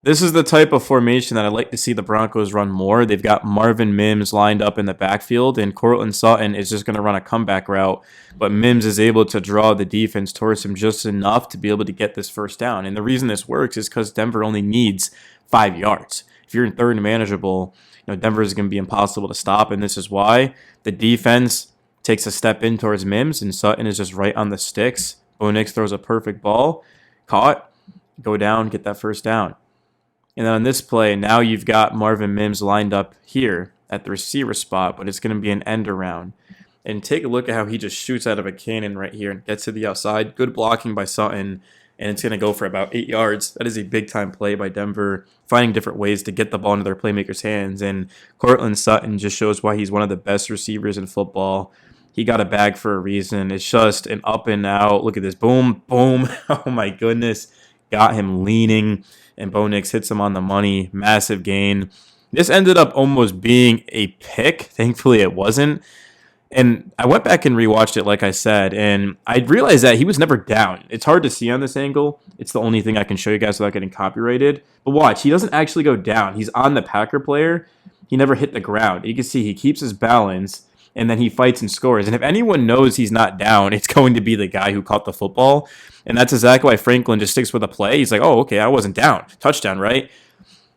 This is the type of formation that I'd like to see the Broncos run more. They've got Marvin Mims lined up in the backfield, and Cortland Sutton is just going to run a comeback route. But Mims is able to draw the defense towards him just enough to be able to get this first down. And the reason this works is because Denver only needs 5 yards. If you're in third and manageable, Denver is going to be impossible to stop, and this is why the defense takes a step in towards Mims, and Sutton is just right on the sticks. Bo Nix throws a perfect ball, caught, go down, get that first down. And then on this play, now you've got Marvin Mims lined up here at the receiver spot, but it's going to be an end around. And take a look at how he just shoots out of a cannon right here and gets to the outside. Good blocking by Sutton, and it's going to go for about 8 yards. That is a big-time play by Denver, finding different ways to get the ball into their playmakers' hands. And Cortland Sutton just shows why he's one of the best receivers in football. He got a bag for a reason. It's just an up and out. Look at this. Boom, boom. Oh, my goodness. Got him leaning, and Bo Nix hits him on the money. Massive gain. This ended up almost being a pick. Thankfully, it wasn't. And I went back and rewatched it, like I said, and I realized that he was never down. It's hard to see on this angle. It's the only thing I can show you guys without getting copyrighted. But watch, he doesn't actually go down. He's on the Packer player. He never hit the ground. You can see he keeps his balance, and then he fights and scores. And if anyone knows he's not down, it's going to be the guy who caught the football. And that's exactly why Franklin just sticks with a play. He's like, oh, okay, I wasn't down. Touchdown, right?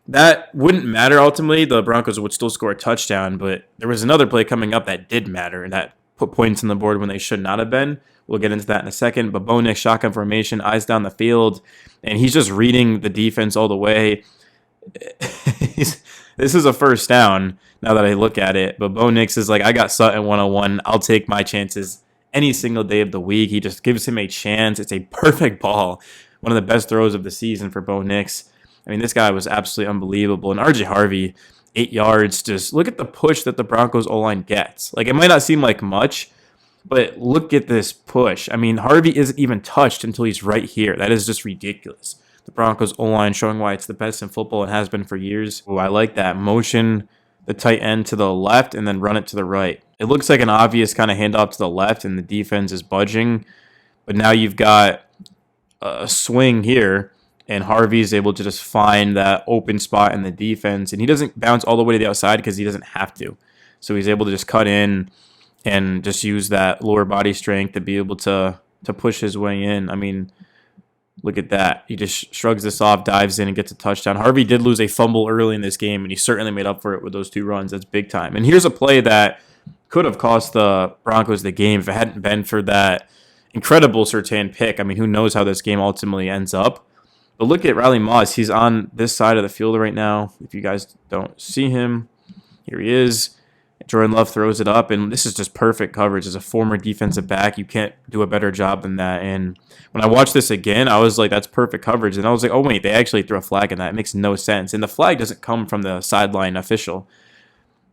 That wouldn't matter ultimately. The Broncos would still score a touchdown, but there was another play coming up that did matter, and that put points on the board when they should not have been. We'll get into that in a second. But Bo Nix, shotgun formation, eyes down the field, and he's just reading the defense all the way. This is a first down now that I look at it. But Bo Nix is like, I got Sutton 101. I'll take my chances any single day of the week. He just gives him a chance. It's a perfect ball. One of the best throws of the season for Bo Nix. I mean, this guy was absolutely unbelievable. And RJ Harvey, 8 yards. Just look at the push that the Broncos O-line gets. Like, it might not seem like much, but look at this push. I mean, Harvey isn't even touched until he's right here. That is just ridiculous. The Broncos O-line showing why it's the best in football and has been for years. Oh, I like that. Motion the tight end to the left and then run it to the right. It looks like an obvious kind of handoff to the left, and the defense is budging. But now you've got a swing here, and Harvey's able to just find that open spot in the defense. And he doesn't bounce all the way to the outside because he doesn't have to. So he's able to just cut in and just use that lower body strength to be able to push his way in. I mean, look at that. He just shrugs this off, dives in, and gets a touchdown. Harvey did lose a fumble early in this game, and he certainly made up for it with those 2 runs. That's big time. And here's a play that could have cost the Broncos the game if it hadn't been for that incredible Surtain pick. I mean, who knows how this game ultimately ends up. But look at Riley Moss. He's on this side of the field right now. If you guys don't see him, here he is. Jordan Love throws it up, and this is just perfect coverage. As a former defensive back, you can't do a better job than that. And when I watched this again, I was like, that's perfect coverage. And I was like, oh, wait, they actually threw a flag in that. It makes no sense. And the flag doesn't come from the sideline official.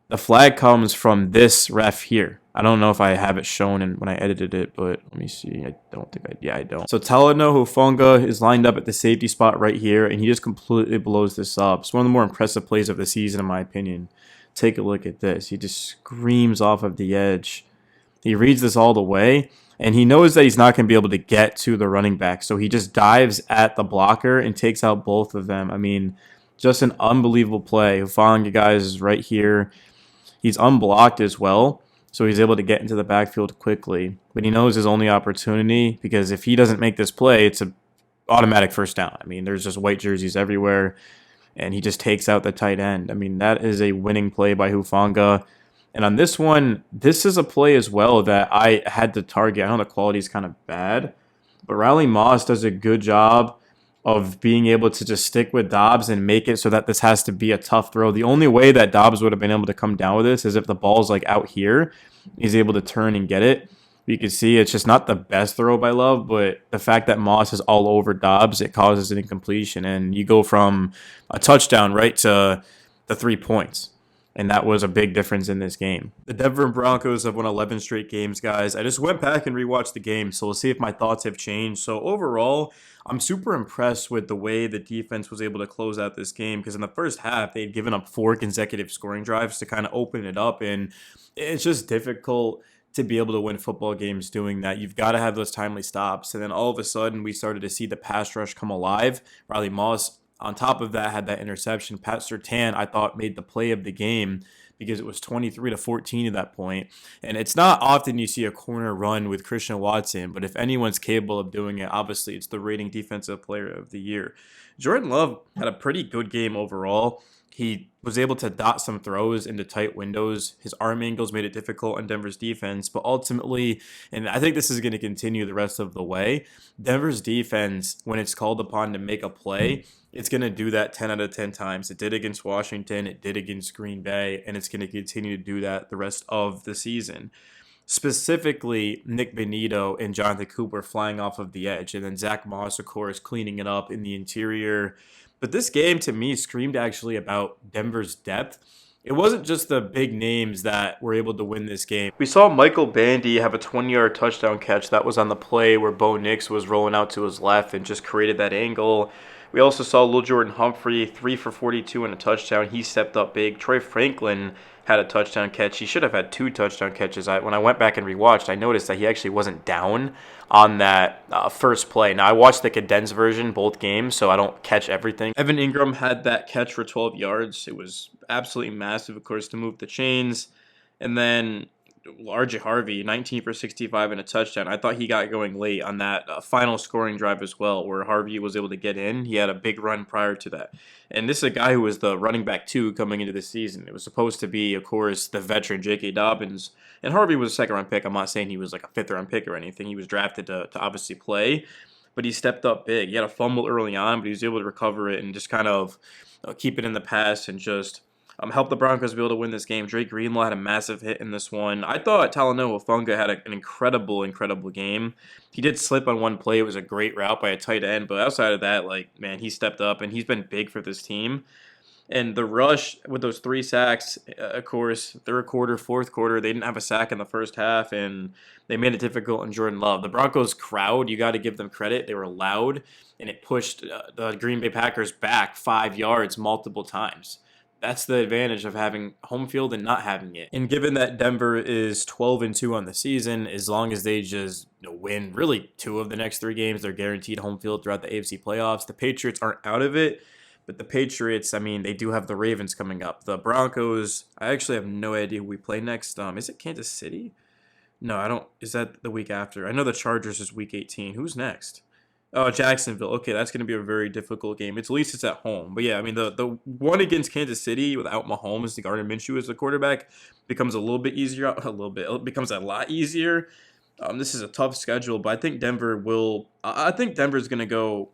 The flag comes from this ref here. I don't know if I have it shown when I edited it, but let me see. I don't think I don't. So Talanoa Hufanga is lined up at the safety spot right here, and he just completely blows this up. It's one of the more impressive plays of the season, in my opinion. Take a look at this. He just screams off of the edge. He reads this all the way, and he knows that he's not going to be able to get to the running back, so he just dives at the blocker and takes out both of them. I mean, just an unbelievable play. Hufanga, guys, is right here. He's unblocked as well, so he's able to get into the backfield quickly. But he knows his only opportunity, because if he doesn't make this play, it's an automatic first down. I mean, there's just white jerseys everywhere, and he just takes out the tight end. I mean, that is a winning play by Hufanga. And on this one, this is a play as well that I had to target. I know the quality is kind of bad, but Riley Moss does a good job of being able to just stick with Dobbs and make it so that this has to be a tough throw. The only way that Dobbs would have been able to come down with this is if the ball's like out here, he's able to turn and get it. You can see it's just not the best throw by Love, but the fact that Moss is all over Dobbs, it causes an incompletion, and you go from a touchdown right to the 3 points. And that was a big difference in this game. The Denver Broncos have won 11 straight games, guys. I just went back and rewatched the game, so we'll see if my thoughts have changed. So overall, I'm super impressed with the way the defense was able to close out this game, because in the first half, they'd given up 4 consecutive scoring drives to kind of open it up, and it's just difficult to be able to win football games doing that. You've got to have those timely stops. And then all of a sudden, we started to see the pass rush come alive. Riley Moss On top of that, had that interception. Pat Surtain, I thought, made the play of the game because it was 23-14 at that point. And it's not often you see a corner run with Christian Watson, but if anyone's capable of doing it, obviously it's the reigning defensive player of the year. Jordan Love had a pretty good game overall. He was able to dot some throws into tight windows. His arm angles made it difficult on Denver's defense, but ultimately, and I think this is going to continue the rest of the way, Denver's defense, when it's called upon to make a play, it's going to do that 10 out of 10 times. It did against Washington, it did against Green Bay, and it's going to continue to do that the rest of the season. Specifically, Nick Benito and Jonathan Cooper flying off of the edge, and then Zach Moss, of course, cleaning it up in the interior. But this game, to me, screamed actually about Denver's depth. It wasn't just the big names that were able to win this game. We saw Michael Bandy have a 20-yard touchdown catch. That was on the play where Bo Nix was rolling out to his left and just created that angle. We also saw Lil Jordan Humphrey, 3 for 42 and a touchdown. He stepped up big. Troy Franklin had a touchdown catch. He should have had 2 touchdown catches. When I went back and rewatched, I noticed that he actually wasn't down on that first play. Now, I watched the condensed version both games, so I don't catch everything. Evan Ingram had that catch for 12 yards. It was absolutely massive, of course, to move the chains. And then RJ Harvey, 19 for 65 and a touchdown. I thought he got going late on that final scoring drive as well, where Harvey was able to get in. He had a big run prior to that. And this is a guy who was the running back 2 coming into the season. It was supposed to be, of course, the veteran J.K. Dobbins. And Harvey was a second-round pick. I'm not saying he was like a fifth-round pick or anything. He was drafted to obviously play. But he stepped up big. He had a fumble early on, but he was able to recover it and just kind of keep it in the pass and just help the Broncos be able to win this game. Drake Greenlaw had a massive hit in this one. I thought Talanoa Hufanga had an incredible game. He did slip on one play. It was a great route by a tight end, but outside of that, man, he stepped up, and he's been big for this team. And the rush with those 3 sacks, of course, third quarter, fourth quarter, they didn't have a sack in the first half, and they made it difficult on Jordan Love. The Broncos crowd, you got to give them credit. They were loud, and it pushed the Green Bay Packers back 5 yards multiple times. That's the advantage of having home field and not having it. And given that Denver is 12-2 on the season, as long as they just win really 2 of the next 3 games, they're guaranteed home field throughout the AFC playoffs. The Patriots aren't out of it, but the Patriots, they do have the Ravens coming up. The Broncos, I actually have no idea who we play next. Is it Kansas City? No, I don't. Is that the week after? I know the Chargers is week 18. Who's next? Oh, Jacksonville. Okay, that's going to be a very difficult game. At least it's at home. But yeah, the one against Kansas City without Mahomes, the Gardner Minshew as the quarterback, becomes a little bit easier. It becomes a lot easier. This is a tough schedule, but I think Denver will. I think Denver's going to go.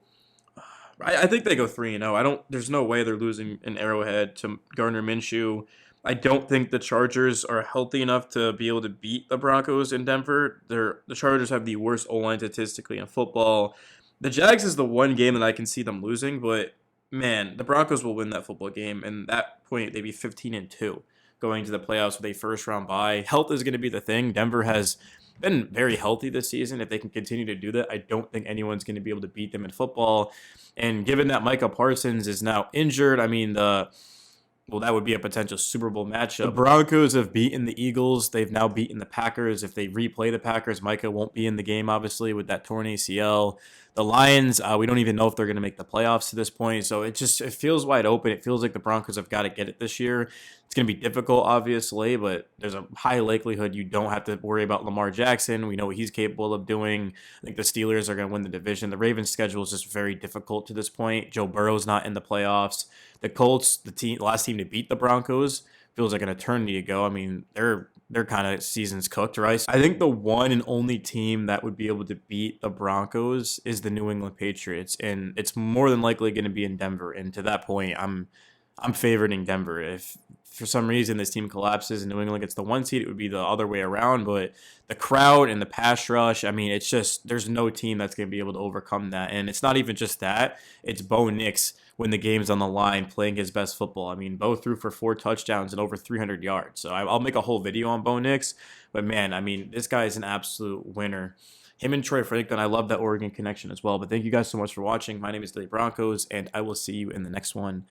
I think they go 3-0. There's no way they're losing an Arrowhead to Gardner Minshew. I don't think the Chargers are healthy enough to be able to beat the Broncos in Denver. The Chargers have the worst O-line statistically in football. The Jags is the one game that I can see them losing, but man, the Broncos will win that football game, and at that point they'd be 15-2 going to the playoffs with a first-round bye. Health is going to be the thing. Denver has been very healthy this season. If they can continue to do that, I don't think anyone's going to be able to beat them in football. And given that Micah Parsons is now injured, that would be a potential Super Bowl matchup. The Broncos have beaten the Eagles. They've now beaten the Packers. If they replay the Packers, Micah won't be in the game, obviously, with that torn ACL. The Lions, we don't even know if they're going to make the playoffs to this point. So it feels wide open. It feels like the Broncos have got to get it this year. It's going to be difficult, obviously, but there's a high likelihood you don't have to worry about Lamar Jackson. We know what he's capable of doing. I think the Steelers are going to win the division. The Ravens' schedule is just very difficult to this point. Joe Burrow's not in the playoffs. The Colts, the last team to beat the Broncos, feels like an eternity ago. Their kind of season's cooked, right? I think the one and only team that would be able to beat the Broncos is the New England Patriots, and it's more than likely going to be in Denver. And to that point, I'm favoriting Denver. If for some reason this team collapses and New England gets the 1 seed, it would be the other way around. But the crowd and the pass rush, it's just there's no team that's going to be able to overcome that. And it's not even just that; it's Bo Nix when the game's on the line playing his best football. Bo threw for 4 touchdowns and over 300 yards. So I'll make a whole video on Bo Nix. But man, this guy is an absolute winner. Him and Troy Franklin, I love that Oregon connection as well. But thank you guys so much for watching. My name is Daily Broncos, and I will see you in the next one.